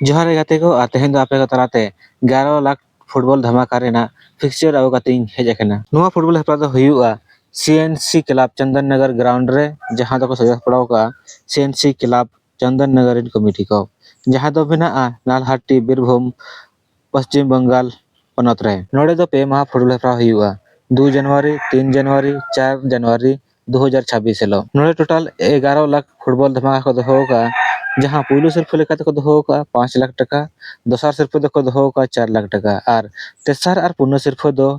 जोहार गाते को और तेहेन दो आपे को तलाते 11 लाख फुटबॉल धमाका रेना फिक्सचर आउ काते हेज अकना। नुआ फुटबॉल हेपरा दो हुयुआ CNC club Chandan Nagar ground रे जहां दो को सजा पड़ाव का सीएनसी क्लब चंदन नगर इन कमिटी को जहां दो बिना नालहाटी बीरभूम पश्चिम बंगाल पनत रे नोडे दो पे माह फुटबॉल हेपरा हुयुआ 2 जनवरी 3 जनवरी 4 जनवरी 2026 हेलो नोडे टोटल 11 लाख फुटबॉल धमाका को दो का जहां पुलु सिरफा लेका को दो का 5 लाख टका दोसार सिरफा दो को दो का 4 लाख टका और तेसार और पुनो सिरफा दो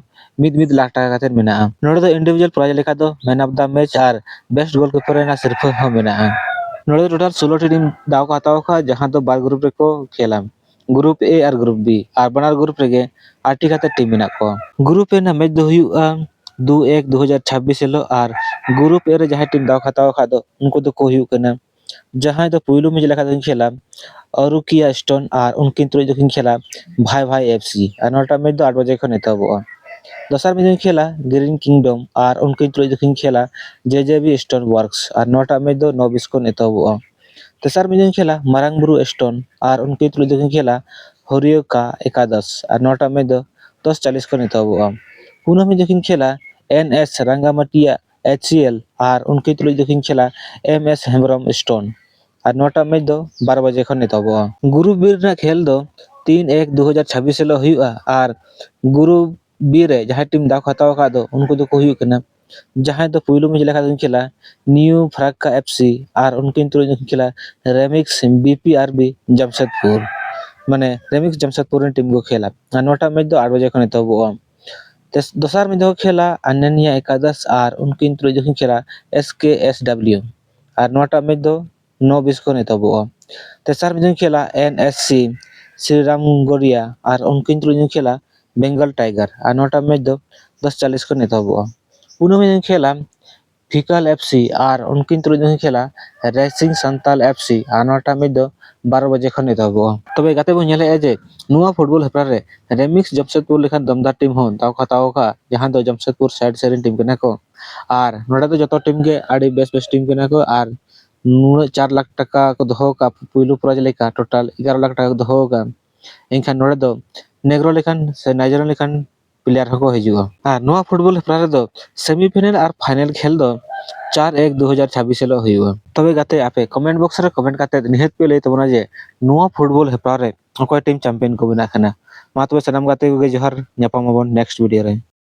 मिद लाख टका काते मेना नोडे दो इंडिविजुअल प्राइज लेका दो मैन ऑफ द मैच और बेस्ट गोलकीपर रेना सिरफा हो मेना नोडे टोटल 16 टीम दाव को हताव का जहां दो बार ग्रुप रे को खेला ग्रुप ए और ग्रुप बी और बनार ग्रुप रे 8 काते टीम मेना को ग्रुप ए ना मैच दो हुयुआ 2-1-2026 हेलो और ग्रुप ए रे जहां टीम दाव हताव का दो उनको दो को हुयु कना जहां दो पुइलु में लेका दो खेला अरुकिया स्टोन और उनकिन तुरई दो खेला भाई भाई एफसी और नोटा मैच दो 8 बजे खन एतबो दोसर में खेला ग्रीन किंगडम और उनकिन तुरई दो खेला जेजेबी स्टोन वर्क्स और नोटा मैच दो 9:20 खन एतबो तेसार में खेला मारांगबुरु स्टोन और उनकिन तुरई दो खेला हरियोका एकादश और नोटा मैच दो 10:40 खन एतबो पुनः में खेला एनएस रंगामाटिया एचसीएल और उनके तुलुई दो खेला एमएस हेम्ब्रम स्टोन और नोटा मैच दो 12 बजे खन एतबो ग्रुप बी रे खेल दो 3-1-2026 हेलो हुयुआ और ग्रुप बी रे जहां टीम दाव हताव का दो उनको दो को हुयु कना जहां दो पुइलु में लेका दो खेला न्यू फराक्का एफसी और उनकिन तुलुई दो खेला रेमिक्स बीपीआरबी जमशेदपुर माने रेमिक्स जमशेदपुर टीम को खेला और नोटा मैच दो 8 बजे खन एतबो दोसर में दो खेला अनन्या एकादश और उनकिन तुलुई दो खेला एसकेएसडब्ल्यू और नोटा मैच दो 9:20 खन एतबो तेसार में खेला एनएससी श्रीरामगोरिया और उनकिन तुलुई दो खेला बेंगल टाइगर और नोटा मैच दो 10:40 खन एतबो पुनः में खेला फिकल एफसी और उनकिन तुलुई दो खेला रेसिंग संताल एफसी और नोटा मैच दो 12 बजे खन एतबो तबे गाते बो नेले जे नुआ फुटबॉल हेपरा रे रेमिक्स जमशेदपुर लेखन दमदार टीम हो दाव खताव का जहां दो जमशेदपुर साइड सेरेन टीम कना को और नोडे दो जतो टीम के आड़ी बेस्ट टीम कना को और 4 लाख टका को दो का पुइलु प्राइज लेका टोटल 11 लाख टका को दो का एनखान नोडे दो नेग्रो लेखन से नाइजेरियन लेखन प्लेयर हको हिजुआ और नुआ फुटबॉल हेपरा रे दो सेमीफाइनल और फाइनल खेल दो 4-1-2026 हेलो हुयुआ तबे गाते आपे कमेंट बॉक्स रे कमेंट काते निहत पे लई तबना जे नुआ फुटबॉल हेपरा रे अकोय टीम चैंपियन को बना खना मा तबे सनम गाते को जोहार न्यापामाबन नेक्स्ट वीडियो रे।